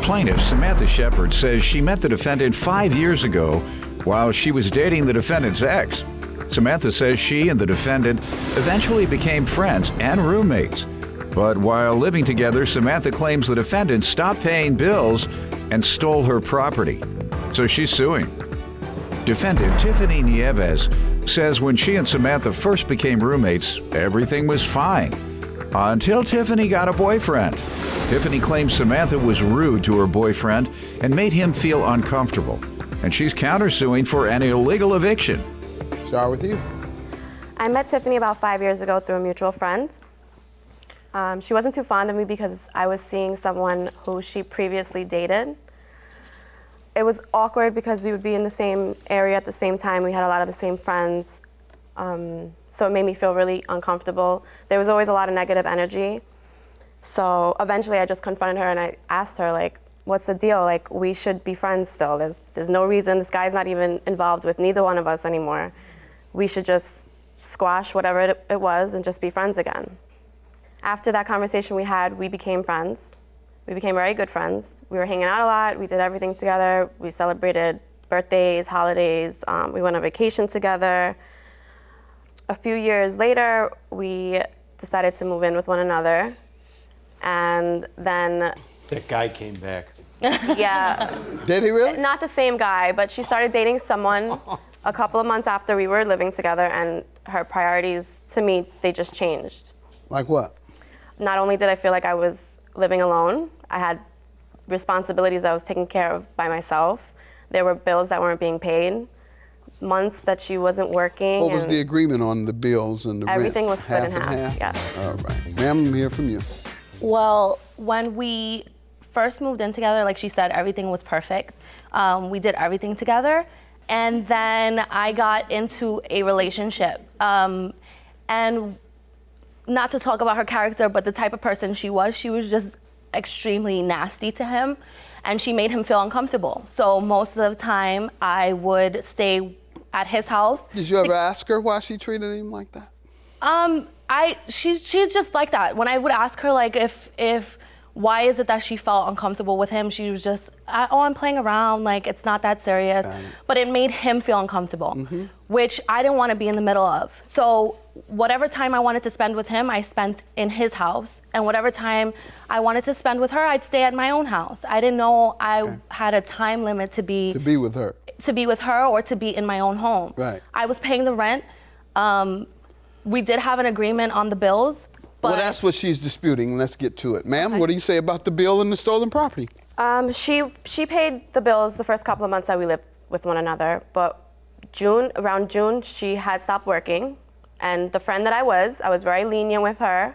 Plaintiff Samantha Shepard says she met the defendant 5 years ago while she was dating the defendant's ex. Samantha says she and the defendant eventually became friends and roommates. But while living together, Samantha claims the defendant stopped paying bills and stole her property. So she's suing. Defendant Tiffany Nieves says when she and Samantha first became roommates, everything was fine. Until Tiffany got a boyfriend. Tiffany claims Samantha was rude to her boyfriend and made him feel uncomfortable. And she's countersuing for an illegal eviction. Start with you. I met Tiffany about 5 years ago through a mutual friend. She wasn't too fond of me because I was seeing someone who she previously dated. It was awkward because we would be in the same area at the same time. We had a lot of the same friends. So it made me feel really uncomfortable. There was always a lot of negative energy. So eventually I just confronted her and I asked her, like, what's the deal? Like, we should be friends still. There's no reason. This guy's not even involved with neither one of us anymore. We should just squash whatever it was and just be friends again. After that conversation we had, we became friends. We became very good friends. We were hanging out a lot. We did everything together. We celebrated birthdays, holidays. We went on vacation together. A few years later, we decided to move in with one another. And then... That guy came back. Yeah. Did he really? Not the same guy, but she started dating someone a couple of months after we were living together, and her priorities to me, they just changed. Like what? Not only did I feel like I was living alone, I had responsibilities I was taking care of by myself. There were bills that weren't being paid, months that she wasn't working. What was the agreement on the bills and the rent? Everything was split in and half, yes. All right. Ma'am, let me hear from you. Well, when we first moved in together, like she said, everything was perfect. We did everything together. And then I got into a relationship. And not to talk about her character, but the type of person she was just extremely nasty to him. And she made him feel uncomfortable. So most of the time, I would stay at his house. Did you ever ask her why she treated him like that? She's just like that. When I would ask her, like, if why is it that she felt uncomfortable with him, she was just, oh, I'm playing around, like, it's not that serious. But it made him feel uncomfortable, which I didn't want to be in the middle of. So whatever time I wanted to spend with him, I spent in his house. And whatever time I wanted to spend with her, I'd stay at my own house. I didn't know I had a time limit to be with her. To be with her or to be in my own home. Right. I was paying the rent. We did have an agreement on the bills. Well, that's what she's disputing. Let's get to it. Ma'am, what do you say about the bill and the stolen property? She paid the bills the first couple of months that we lived with one another, but around June, she had stopped working. And the friend that I was very lenient with her.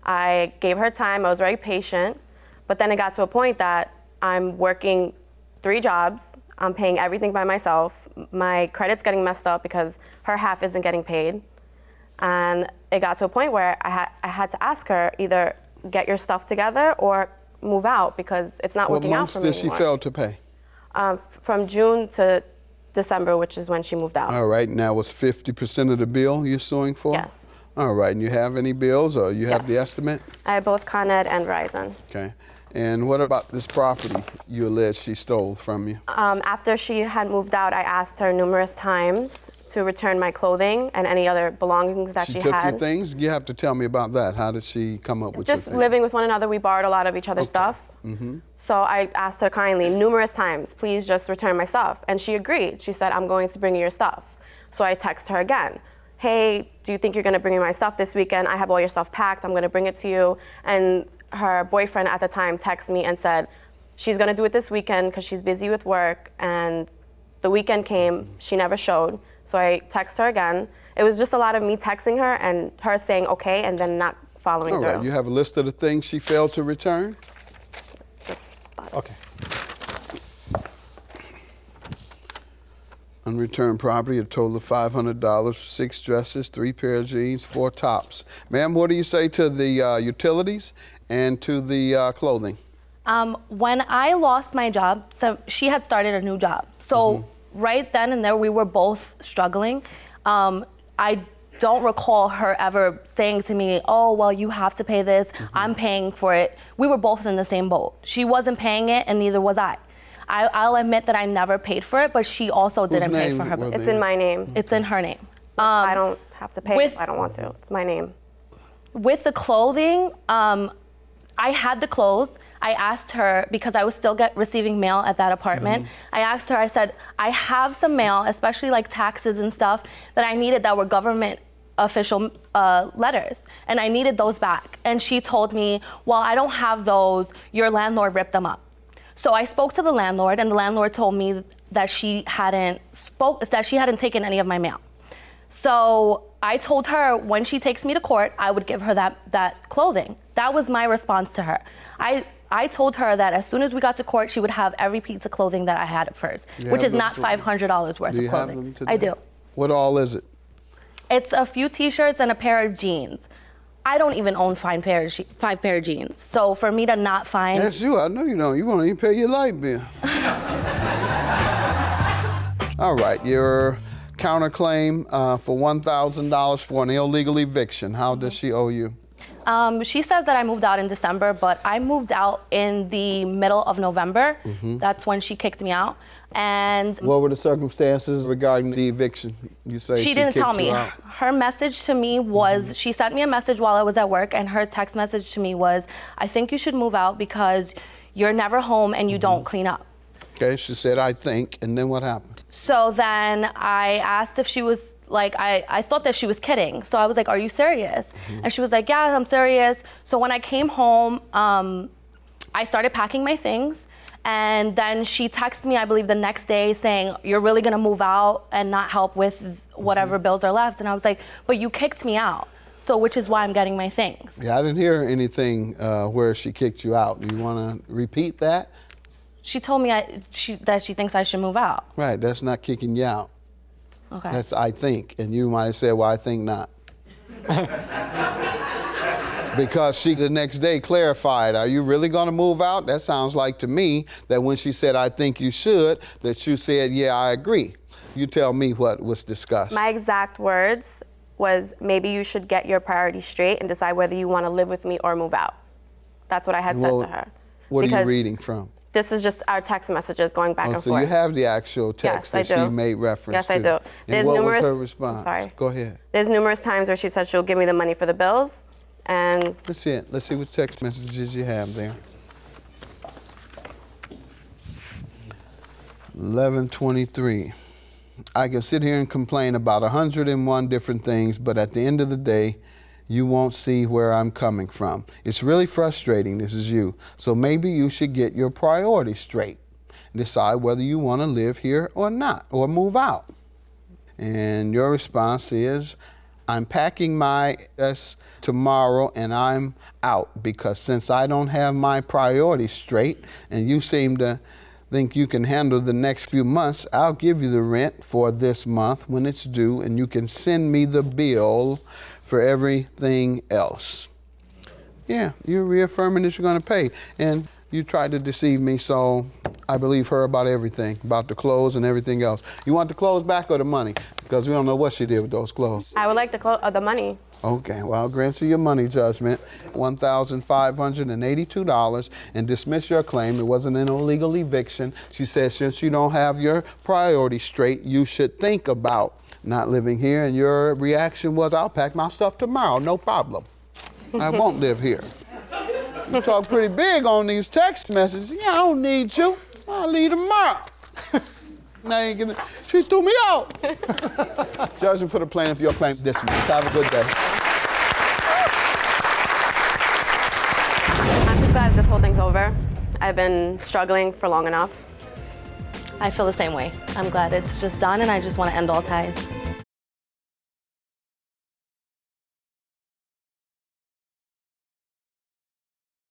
I gave her time, I was very patient. But then it got to a point that I'm working 3 jobs, I'm paying everything by myself. My credit's getting messed up because her half isn't getting paid. And it got to a point where I had to ask her, either get your stuff together or move out because it's not working out for me anymore. What months did she fail to pay? From June to December, which is when she moved out. All right, now was 50% of the bill you're suing for? Yes. All right, and you have any bills or you have the estimate? I have both Con Ed and Verizon. Okay. And what about this property you allege she stole from you? After she had moved out, I asked her numerous times to return my clothing and any other belongings that she had. She took your things? You have to tell me about that. How did she come up with your things? Just living with one another, we borrowed a lot of each other's stuff. So I asked her kindly numerous times, please just return my stuff. And she agreed. She said, I'm going to bring you your stuff. So I texted her again. Hey, do you think you're going to bring me my stuff this weekend? I have all your stuff packed. I'm going to bring it to you. And her boyfriend at the time texted me and said, she's going to do it this weekend because she's busy with work. And the weekend came, she never showed. So I texted her again. It was just a lot of me texting her and her saying okay and then not following through. All right, you have a list of the things she failed to return? Okay. Unreturned property, a total of $500, 6 dresses, 3 pair of jeans, 4 tops. Ma'am, what do you say to the utilities and to the clothing? When I lost my job, so she had started a new job. So right then and there, we were both struggling. I don't recall her ever saying to me, oh, well, you have to pay this. I'm paying for it. We were both in the same boat. She wasn't paying it, and neither was I. I'll admit that I never paid for it, but she also didn't pay for her. It's in my name. It's in her name. I don't have to pay if I don't want to. It's my name. With the clothing, I had the clothes. I asked her, because I was still receiving mail at that apartment, I asked her, I said, I have some mail, especially like taxes and stuff, that I needed that were government official letters, and I needed those back. And she told me, well, I don't have those, your landlord ripped them up. So I spoke to the landlord, and the landlord told me that she hadn't taken any of my mail. So I told her when she takes me to court, I would give her that clothing. That was my response to her. I told her that as soon as we got to court, she would have every piece of clothing that I had at first, which is not $500 worth of clothing. I do. What all is it? It's a few t-shirts and a pair of jeans. I don't even own 5 pair of jeans. So for me to not find... That's you. I know you don't. You won't even pay your light bill. All right. Your counterclaim for $1,000 for an illegal eviction. How does she owe you? She says that I moved out in December, but I moved out in the middle of November. That's when she kicked me out. And what were the circumstances regarding the eviction? You say she didn't tell me. Out. Her message to me was, she sent me a message while I was at work, and her text message to me was, I think you should move out because you're never home and you don't clean up. Okay, she said, I think, and then what happened? So then I asked if she was, like, I thought that she was kidding. So I was like, are you serious? And she was like, yeah, I'm serious. So when I came home, I started packing my things. And then she texted me, I believe, the next day saying, you're really gonna move out and not help with whatever bills are left. And I was like, but you kicked me out. So which is why I'm getting my things. Yeah, I didn't hear anything where she kicked you out. Do you wanna repeat that? She told me that she thinks I should move out. Right, that's not kicking you out. Okay. That's I think, and you might have said, well, I think not. Because she the next day clarified, are you really gonna move out? That sounds like to me that when she said, I think you should, that you said, yeah, I agree. You tell me what was discussed. My exact words was, maybe you should get your priorities straight and decide whether you wanna live with me or move out. That's what I had said to her. What are you reading from? This is just our text messages going back and forth. So you have the actual text that she made reference to. Yes, I do. And what was her response? Sorry. Go ahead. There's numerous times where she said she'll give me the money for the bills, and... Let's see it. Let's see what text messages you have there. 11:23. I can sit here and complain about 101 different things, but at the end of the day, you won't see where I'm coming from. It's really frustrating, this is you. So maybe you should get your priorities straight. Decide whether you want to live here or not, or move out. And your response is, I'm packing my tomorrow and I'm out, because since I don't have my priorities straight and you seem to think you can handle the next few months, I'll give you the rent for this month when it's due, and you can send me the bill for everything else. Yeah, you're reaffirming that you're gonna pay. And you tried to deceive me, so I believe her about everything, about the clothes and everything else. You want the clothes back or the money? Because we don't know what she did with those clothes. I would like the money. Okay, well, I'll grant you your money judgment, $1,582, and dismiss your claim. It wasn't an illegal eviction. She says since you don't have your priorities straight, you should think about not living here, and your reaction was, I'll pack my stuff tomorrow, no problem. I won't live here. You talk pretty big on these text messages. Yeah, I don't need you. I'll leave tomorrow. Now you gonna, she threw me out. Judgment for the plaintiff, your claim's dismissed. Have a good day. I'm just glad this whole thing's over. I've been struggling for long enough. I feel the same way. I'm glad it's just done, and I just want to end all ties.